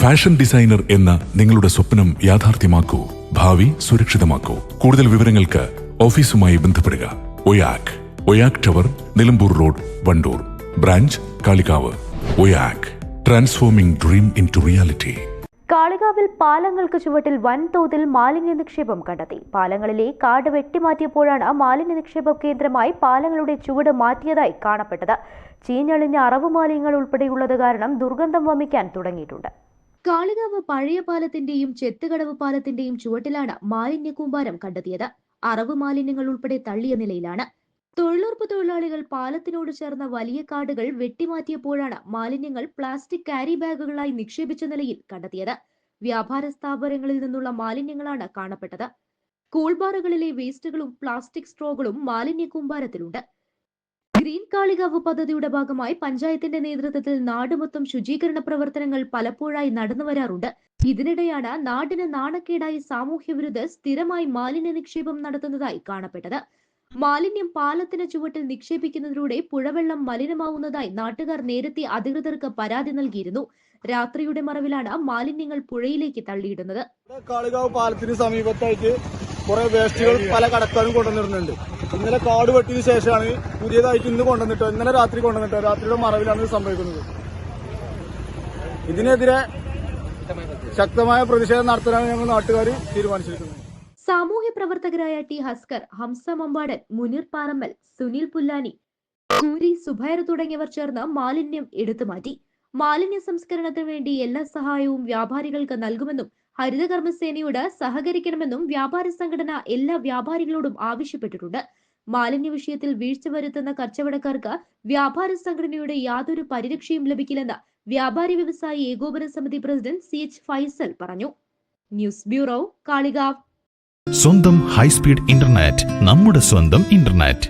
Fashion designer എന്ന നിങ്ങളുടെ സ്വപ്നം യാഥാർത്ഥ്യമാക്കൂ. ഭാവി സുരക്ഷിതമാക്കൂ. കൂടുതൽ വിവരങ്ങൾക്ക് ഓഫീസുമായി ബന്ധപ്പെടുക. Oyak tower, Nilambur road, Wandoor. Branch Kalikavu. Oyak, transforming dream into reality. കാളികാവിൽ പാലങ്ങൾക്ക് ചുവട്ടിൽ വൻതോതിൽ മാലിന്യ നിക്ഷേപം കണ്ടെത്തി. പാലങ്ങളിലെ കാട് വെട്ടിമാറ്റിയപ്പോഴാണ് മാലിന്യ നിക്ഷേപ കേന്ദ്രമായി പാലങ്ങളുടെ ചുവട് മാറ്റിയതായി കാണപ്പെട്ടത്. ചീഞ്ഞളിഞ്ഞ അറവ് മാലിന്യങ്ങൾ ഉൾപ്പെടെയുള്ളത് കാരണം ദുർഗന്ധം വമിക്കാൻ തുടങ്ങിയിട്ടുണ്ട്. കാളികാവ് പഴയ പാലത്തിന്റെയും ചെത്തുകടവ് പാലത്തിന്റെയും ചുവട്ടിലാണ് മാലിന്യ കൂമ്പാരം കണ്ടെത്തിയത്. അറവ് മാലിന്യങ്ങൾ ഉൾപ്പെടെ തള്ളിയ നിലയിലാണ്. തൊഴിലുറപ്പ് തൊഴിലാളികൾ പാലത്തിനോട് ചേർന്ന വലിയ കാടുകൾ വെട്ടിമാറ്റിയപ്പോഴാണ് മാലിന്യങ്ങൾ പ്ലാസ്റ്റിക് ക്യാരി ബാഗുകളായി നിക്ഷേപിച്ച നിലയിൽ കണ്ടെത്തിയത്. വ്യാപാര സ്ഥാപനങ്ങളിൽ നിന്നുള്ള മാലിന്യങ്ങളാണ് കാണപ്പെട്ടത്. കൂൾബാറുകളിലെ വേസ്റ്റുകളും പ്ലാസ്റ്റിക് സ്ട്രോകളും മാലിന്യ കൂമ്പാരത്തിലുണ്ട്. ഗ്രീൻ കാളികാവ് പദ്ധതിയുടെ ഭാഗമായി പഞ്ചായത്തിന്റെ നേതൃത്വത്തിൽ നാടുമൊത്തം ശുചീകരണ പ്രവർത്തനങ്ങൾ പലപ്പോഴായി നടന്നുവരാറുണ്ട്. ഇതിനിടെയാണ് നാടിന് നാണക്കേടായി സാമൂഹ്യവിരുദ്ധർ സ്ഥിരമായി മാലിന്യ നിക്ഷേപം നടത്തുന്നതായി കാണപ്പെട്ടത്. മാലിന്യം പാലത്തിന് ചുവട്ടിൽ നിക്ഷേപിക്കുന്നതിലൂടെ പുഴവെള്ളം മലിനമാവുന്നതായി നാട്ടുകാർ നേരത്തെ അധികൃതർക്ക് പരാതി നൽകിയിരുന്നു. രാത്രിയുടെ മറവിലാണ് മാലിന്യങ്ങൾ പുഴയിലേക്ക് തള്ളിയിടുന്നത്. കാളികാവ് പാലത്തിന് സമീപത്തായിട്ട് കുറെ വേസ്റ്റുകൾ പല കടക്കാരും കൊണ്ടുവന്നിരുന്നുണ്ട്. ഇന്നലെ കാട് വെട്ടിയതിനു ശേഷമാണ് പുതിയതായിട്ട് ഇന്ന് കൊണ്ടുവന്നിട്ടോ, ഇന്നലെ രാത്രി കൊണ്ടുവന്നിട്ടോ, രാത്രിയുടെ മറവിലാണ് ഇത് സംഭവിക്കുന്നത്. ഇതിനെതിരെ ശക്തമായ പ്രതിഷേധം നടത്താനാണ് ഞങ്ങൾ നാട്ടുകാർ തീരുമാനിച്ചിരിക്കുന്നത്. സാമൂഹ്യ പ്രവർത്തകരായ ടി ഹസ്കർ, ഹംസ മമ്പാടൻ, മുനീർ പാറമ്മൽ, സുനിൽ പുല്ലാനി, കൂരി, സുബൈർ തുടങ്ങിയവർ ചേർന്ന് മാലിന്യം എടുത്തുമാറ്റി. മാലിന്യ സംസ്കരണത്തിന് വേണ്ടി എല്ലാ സഹായവും വ്യാപാരികൾക്ക് നൽകുമെന്നും ഹരിതകർമ്മസേനയോട് സഹകരിക്കണമെന്നും വ്യാപാര സംഘടന എല്ലാ വ്യാപാരികളോടും ആവശ്യപ്പെട്ടിട്ടുണ്ട്. മാലിന്യ വിഷയത്തിൽ വീഴ്ച വരുത്തുന്ന കച്ചവടക്കാർക്ക് വ്യാപാര സംഘടനയുടെ യാതൊരു പരിരക്ഷയും ലഭിക്കില്ലെന്ന് വ്യാപാരി വ്യവസായി ഏകോപന സമിതി പ്രസിഡന്റ് CH ഫൈസൽ പറഞ്ഞു. News bureau, Kalikavu. സ്വന്തം ഹൈസ്പീഡ് ഇന്റർനെറ്റ്, നമ്മുടെ സ്വന്തം ഇന്റർനെറ്റ്.